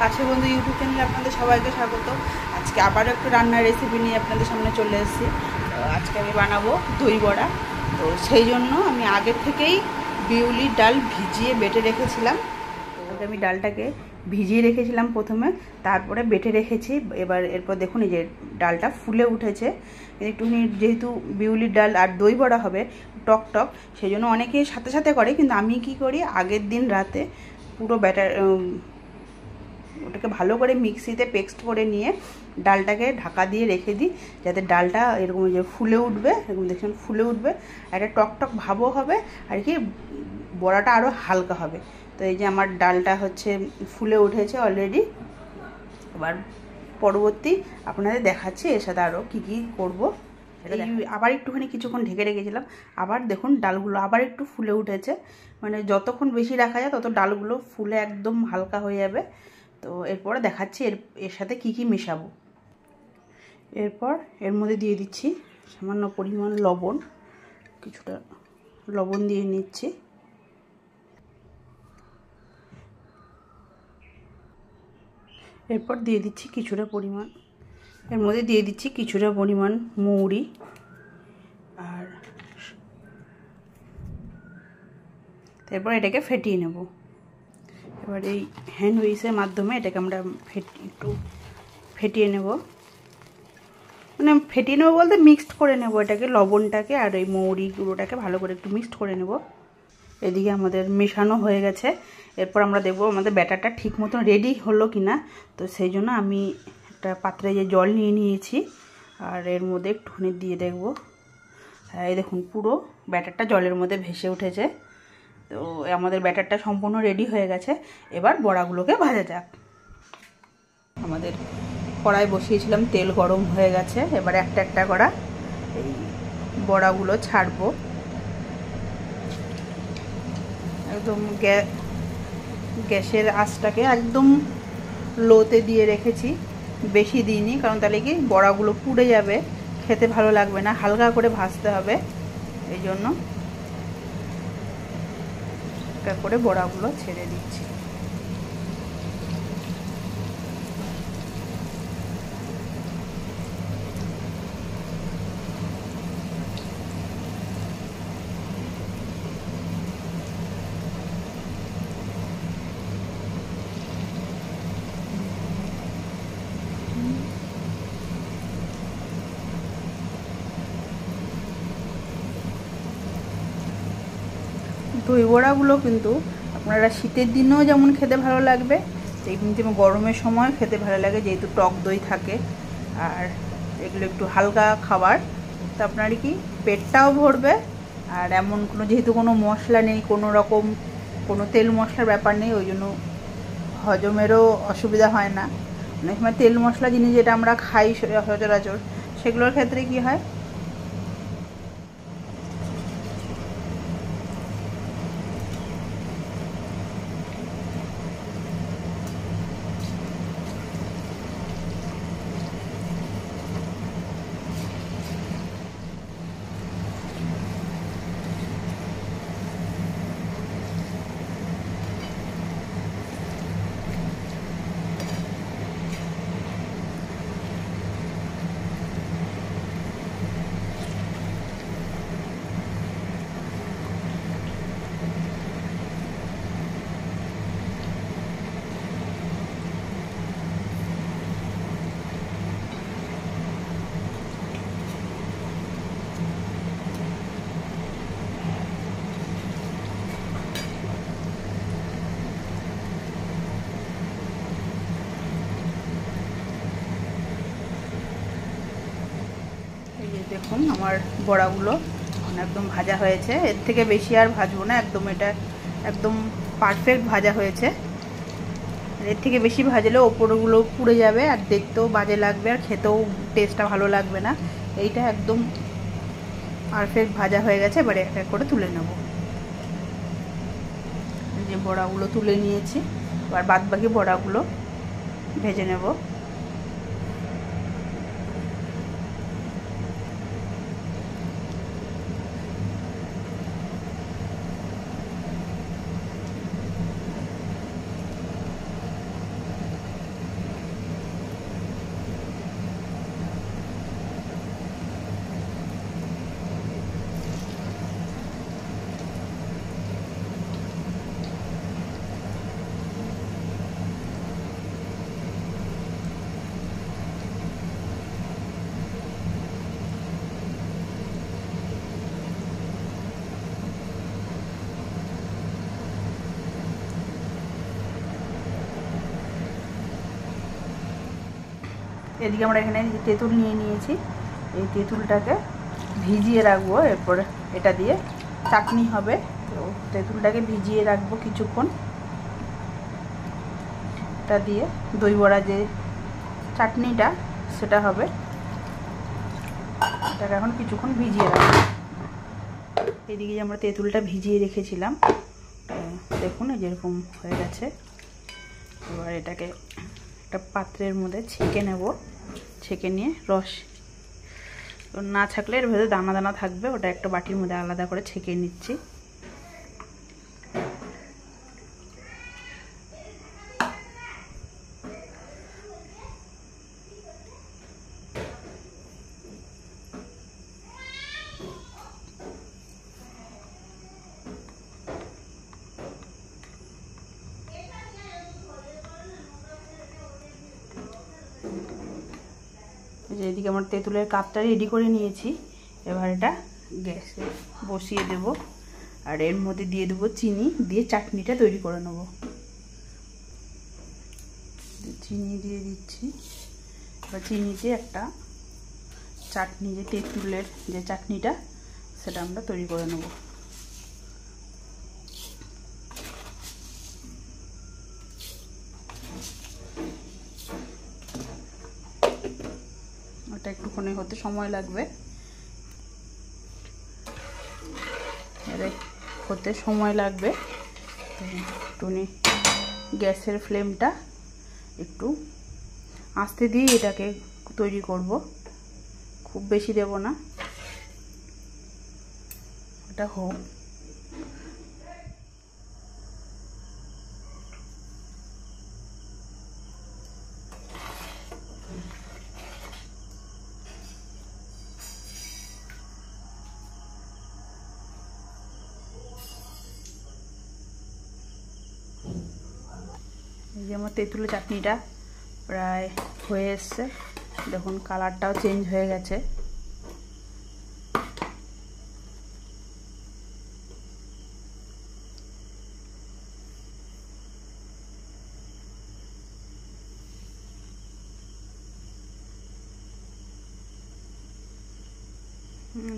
কাছে বন্ধু ইউটিউব চ্যানেলে আপনাদের সবাইকে স্বাগত। আজকে আবারও একটু রান্নার রেসিপি নিয়ে আপনাদের সামনে চলে এসেছি। আজকে আমি বানাবো দই বড়া। তো সেই জন্য আমি আগের থেকেই বিউলির ডাল ভিজিয়ে বেটে রেখেছিলাম। তো আমি ডালটাকে ভিজিয়ে রেখেছিলাম প্রথমে, তারপরে বেটে রেখেছি। এরপর দেখুন এই যে ডালটা ফুলে উঠেছে। একটুখানি যেহেতু বিউলির ডাল আর দই বড়া হবে টক টক, সেই জন্য অনেকেই সাথে সাথে করে, কিন্তু আমি কি করি আগের দিন রাতে পুরো ওটাকে ভালো করে মিক্সিতে পেস্ট করে নিয়ে ডালটাকে ঢাকা দিয়ে রেখে দিই, যাতে ডালটা এরকম যে ফুলে উঠবে, এরকম দেখছেন ফুলে উঠবে, একটা টক টক ভাবও হবে আর কি বড়াটা আরও হালকা হবে। তো এই যে আমার ডালটা হচ্ছে ফুলে উঠেছে অলরেডি। এবার পরবর্তী আপনাদের দেখাচ্ছি এর সাথে আরও কী কী করবো সেটা। আবার একটুখানি কিছুক্ষণ ঢেকে রেখেছিলাম, আবার দেখুন ডালগুলো আবার একটু ফুলে উঠেছে। মানে যতক্ষণ বেশি রাখা যায় তত ডালগুলো ফুলে একদম হালকা হয়ে যাবে। তো এরপরে দেখাচ্ছি এর সাথে কি কি মেশাবো। এরপর এর মধ্যে দিয়ে দিচ্ছি সামান্য পরিমাণ লবণ, কিছুটা লবণ দিয়ে নিচ্ছি। এরপর দিয়ে দিচ্ছি কিছুটা পরিমাণ, এর মধ্যে দিয়ে দিচ্ছি কিছুটা পরিমাণ মৌরি, আর তারপর এটাকে ফেটিয়ে নেব। এবার এই হ্যান্ড উইচের মাধ্যমে এটাকে আমরা একটু ফেটিয়ে নেব। মানে ফেটিয়ে নেবো বলতে মিক্সড করে নেব এটাকে, লবণটাকে আর এই মৌরি গুঁড়োটাকে ভালো করে একটু মিক্সড করে নেব। এদিকে আমাদের মেশানো হয়ে গেছে। এরপর আমরা দেখব আমাদের ব্যাটারটা ঠিক মতন রেডি হলো কি না। তো সেই জন্য আমি একটা পাত্রে যে জল নিয়ে নিয়েছি, আর এর মধ্যে একটুখানি দিয়ে দেখব। হ্যাঁ, এই দেখুন পুরো ব্যাটারটা জলের মধ্যে ভেসে উঠেছে। তো আমাদের ব্যাটারটা সম্পূর্ণ রেডি হয়ে গেছে। এবার বড়াগুলোকে ভাজা যাক। আমাদের কড়াই বসিয়েছিলাম, তেল গরম হয়ে গেছে। এবার একটা একটা করা এই বড়াগুলো ছাড়বো। একদম গ্যাসের আঁচটাকে একদম লোতে দিয়ে রেখেছি, বেশি দিইনি, কারণ তাহলে কি বড়াগুলো পুড়ে যাবে, খেতে ভালো লাগবে না। হালকা করে ভাজতে হবে, এই জন্য একটা করে বড়াগুলো ছেড়ে দিচ্ছি। দই বড়াগুলো কিন্তু আপনারা শীতের দিনেও যেমন খেতে ভালো লাগবে, তেমনি গরমের সময় খেতে ভালো লাগে, যেহেতু টক দই থাকে। আর এগুলো একটু হালকা খাবার, তো আপনার কি পেটটাও ভরবে। আর এমন যেহেতু কোনো মশলা নেই, কোনো রকম কোনো তেল মশলার ব্যাপার নেই, ওই জন্য হজমেরও অসুবিধা হয় না। অনেক সময় তেল মশলা জিনিস যেটা আমরা খাই সচরাচর, সেগুলোর ক্ষেত্রে কি হয়, দেখুন আমার বড়াগুলো একদম ভাজা হয়েছে। এর থেকে বেশি আর ভাজবো না, একদম এটা একদম পারফেক্ট ভাজা হয়েছে। এর থেকে বেশি ভাজলে ওপরগুলো পুড়ে যাবে, আর দেখতেও বাজে লাগবে, আর খেতেও টেস্টটা ভালো লাগবে না। এইটা একদম পারফেক্ট ভাজা হয়ে গেছে। এবারে এক এক করে তুলে নেব। যে বড়াগুলো তুলে নিয়েছি, এবার বাদ বাকি বড়াগুলো ভেজে নেব। এদিকে আমরা এখানে তেঁতুল নিয়ে নিয়েছি, এই তেঁতুলটাকে ভিজিয়ে রাখবো, এরপরে এটা দিয়ে চাটনি হবে। তো তেঁতুলটাকে ভিজিয়ে রাখবো কিছুক্ষণ, এটা দিয়ে দই বড়া যে চাটনিটা সেটা হবে। এটাকে এখন কিছুক্ষণ ভিজিয়ে রাখবো। এদিকে যে আমরা তেঁতুলটা ভিজিয়ে রেখেছিলাম, দেখুন যেরকম হয়ে গেছে। এবার এটাকে একটা পাত্রের মধ্যে ছেঁকে নেব, ছেঁকে নিয়ে রস না থাকলে এর ভেতরে দানা দানা থাকবে, ওটা একটা বাটির মধ্যে আলাদা করে ছেঁকে নিচ্ছি। এদিকে আমার তেঁতুলের কাপটা রেডি করে নিয়েছি। এবার এটা গ্যাসে বসিয়ে দেব, আর এর মধ্যে দিয়ে দেবো চিনি, দিয়ে চাটনিটা তৈরি করে নেব। চিনি দিয়ে দিচ্ছি। এবার চিনিতে একটা চাটনি, যে তেঁতুলের যে চাটনিটা সেটা আমরা তৈরি করে নেব। ওটা একটুখানি হতে সময় লাগবে, হতে সময় লাগবে। একটুখানি গ্যাসের ফ্লেমটা একটু আস্তে দিয়ে এটাকে তৈরি করব, খুব বেশি দেব না। এটা হোক। এই যে আমার তেঁতুলের চাটনিটা প্রায় হয়ে এসছে, দেখুন কালারটাও চেঞ্জ হয়ে গেছে।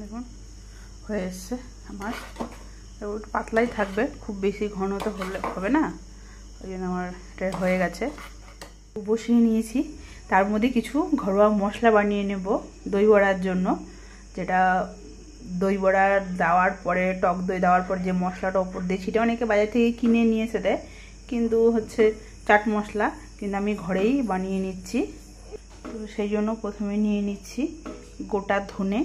দেখুন হয়ে এসছে আমার, একটু পাতলাই থাকবে, খুব বেশি ঘন তো হলে হবে না, ওই জন্য আমার এটা হয়ে গেছে। বসিয়ে নিয়েছি, তার মধ্যে কিছু ঘরোয়া মশলা বানিয়ে নেব দই বড়ার জন্য। যেটা দই বড়া দেওয়ার পরে, টক দই দেওয়ার পর যে মশলাটা ওপর দিয়ে ছিটে, অনেকে বাজার থেকে কিনে নিয়ে এসে দেয়, কিন্তু হচ্ছে চাট মশলা, কিন্তু আমি ঘরেই বানিয়ে নিচ্ছি। তো সেই জন্য প্রথমে নিয়ে নিচ্ছি গোটা ধনে,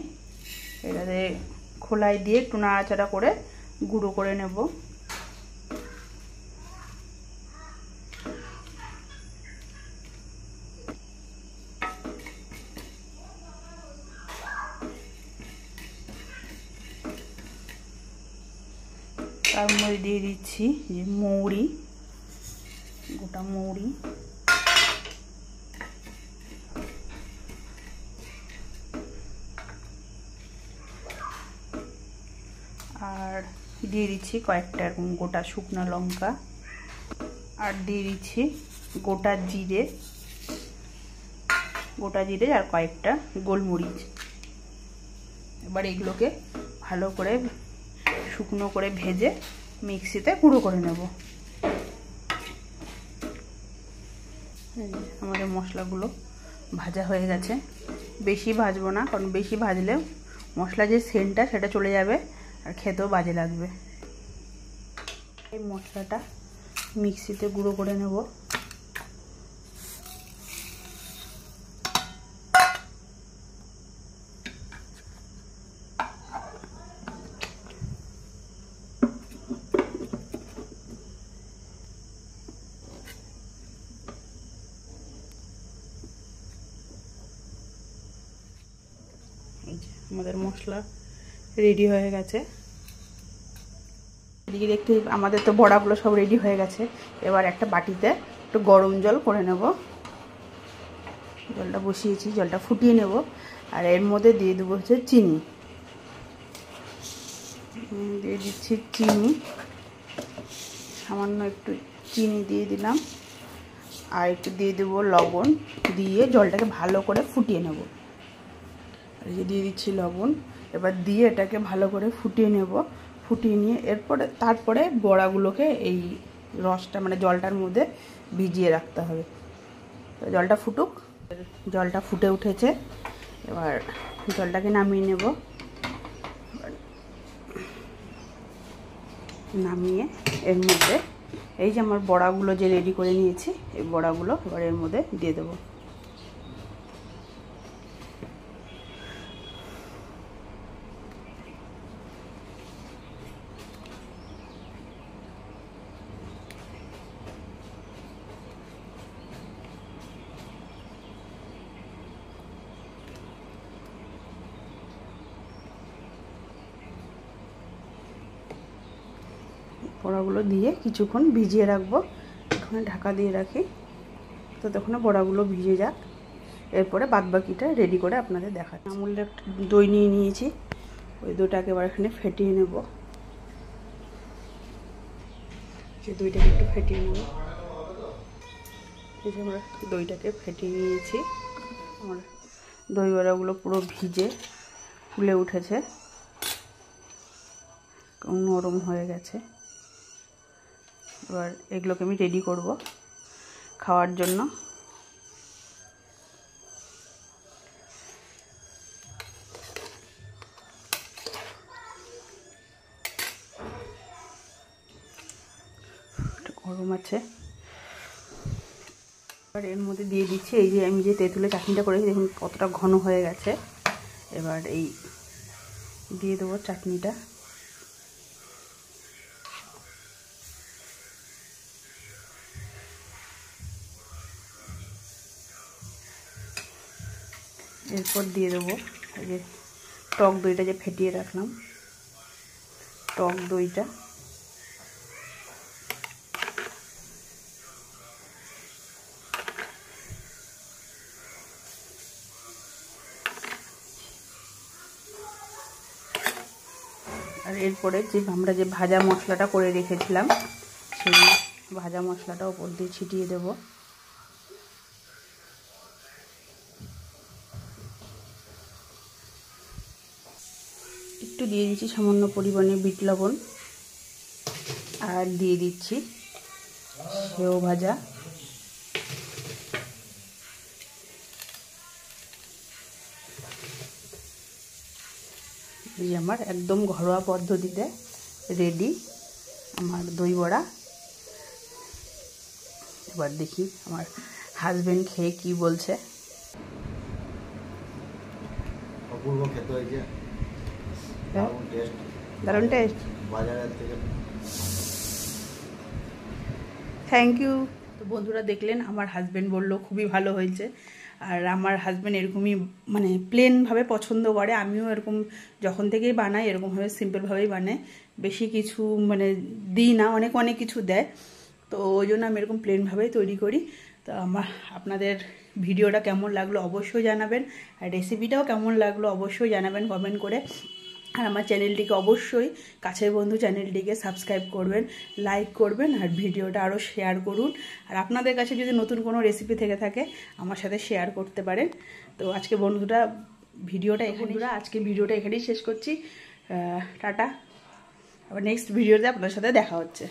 এটাতে খোলায় দিয়ে একটু নাড়াচাড়া করে গুঁড়ো করে নেব। তার মধ্যে দিয়ে দিচ্ছি যে মৌরি, গোটা মৌরি, আর দিয়ে দিচ্ছি কয়েকটা এরকম গোটা শুকনো লঙ্কা, আর দিয়ে দিচ্ছি গোটা জিরে, আর কয়েকটা গোলমরিচ। এবার এগুলোকে ভালো করে শুকনো করে ভেজে মিক্সিতে গুঁড়ো করে নেব। আমাদের মশলাগুলো ভাজা হয়ে গেছে, বেশি ভাজবো না, কারণ বেশি ভাজলে মশলা যে সেন্টটা সেটা চলে যাবে আর খেতেও বাজে লাগবে। এই মশলাটা মিক্সিতে গুঁড়ো করে নেব। আমাদের মশলা রেডি হয়ে গেছে। এদিকে দেখতে আমাদের তো বড়াগুলো সব রেডি হয়ে গেছে। এবার একটা বাটিতে একটু গরম জল করে নেব, জলটা বসিয়েছি, জলটা ফুটিয়ে নেব, আর এর মধ্যে দিয়ে দেবো হচ্ছে চিনি, দিয়ে দিচ্ছি চিনি, সামান্য একটু চিনি দিয়ে দিলাম, আর একটু দিয়ে দেবো লবণ, দিয়ে জলটাকে ভালো করে ফুটিয়ে নেব। এই যে দিয়ে দিচ্ছি লবণ, এবার দিয়ে এটাকে ভালো করে ফুটিয়ে নেব। ফুটিয়ে নিয়ে তারপরে বড়াগুলোকে এই রসটা মানে জলটার মধ্যে ভিজিয়ে রাখতে হবে। জলটা ফুটুক। জলটা ফুটে উঠেছে, এবার জলটাকে নামিয়ে নেব। নামিয়ে এর মধ্যে এই যে আমার বড়াগুলো যে রেডি করে নিয়েছি, এই বড়াগুলো এবার এর মধ্যে দিয়ে দেবো। বড়াগুলো দিয়ে কিছুক্ষণ ভিজিয়ে রাখবো। এখানে ঢাকা দিয়ে রাখি, তো তখন বড়াগুলো ভিজে যাক। এরপরে বাদবাকিটা রেডি করে আপনাদের দেখাচ্ছি। আমুলের একটা দই নিয়ে নিয়েছি, ওই দইটাকে এবার এখানে ফেটিয়ে নেব। যে দইটাকে একটু ফেটিয়ে নেব। এই যে আমরা দইটাকে ফেটিয়ে নিয়েছি। আমার দই বড়াগুলো পুরো ভিজে ফুলে উঠেছে, নরম হয়ে গেছে। এবার এগুলোকে আমি রেডি করব খাওয়ার জন্য। গরম আছে। এবার এর মধ্যে দিয়ে দিচ্ছি এই যে আমি যে তেঁতুলের চাটনিটা করেছি, দেখুন কতটা ঘন হয়ে গেছে। এবার এই দিয়ে দেবো চাটনিটা। এরপর দিয়ে দেবো এই যে টক দইটা যে ফেটিয়ে রাখলাম, টক দইটা। আর এরপরে যে আমরা যে ভাজা মশলাটা করে রেখেছিলাম, সেই ভাজা মশলাটা উপর দিয়ে ছিটিয়ে দেব। একটু দিয়ে দিচ্ছি সামান্য পরিমাণে বিট লবণ, আর দিয়ে দিচ্ছি সেও ভাজা। এই আমার একদম ঘরোয়া পদ্ধতিতে রেডি আমার দই বড়া। এবার দেখি আমার হাজবেন্ড খেয়ে কি বলছে। অপূর্ব খেতে হয়েছে, দারুণ টেস্ট। বাজারের থেকে থ্যাংক ইউ। তো বন্ধুরা দেখলেন, আমার হাজবেন্ড বললো খুবই ভালো হয়েছে। আর আমার হাজবেন্ড এরকমই মানে প্লেনভাবে পছন্দ করে। আমিও এরকম যখন থেকেই বানাই এরকমভাবে সিম্পলভাবেই বানাই, বেশি কিছু মানে দিই না, অনেক অনেক কিছু দেয়। তো ওই জন্য আমি এরকম প্লেনভাবেই তৈরি করি। তো আপনাদের ভিডিওটা কেমন লাগলো অবশ্যই জানাবেন, আর রেসিপিটাও কেমন লাগলো অবশ্যই জানাবেন কমেন্ট করে। আর আমার চ্যানেলটিকে অবশ্যই, কাছের বন্ধু চ্যানেলটিকে সাবস্ক্রাইব করবেন, লাইক করবেন, আর ভিডিওটা আরও শেয়ার করুন। আর আপনাদের কাছে যদি নতুন কোনো রেসিপি থেকে থাকে আমার সাথে শেয়ার করতে পারেন। তো আজকে বন্ধুরা আজকে ভিডিওটা এখানেই শেষ করছি। টাটা। আবার নেক্সট ভিডিওতে আপনাদের সাথে দেখা হচ্ছে।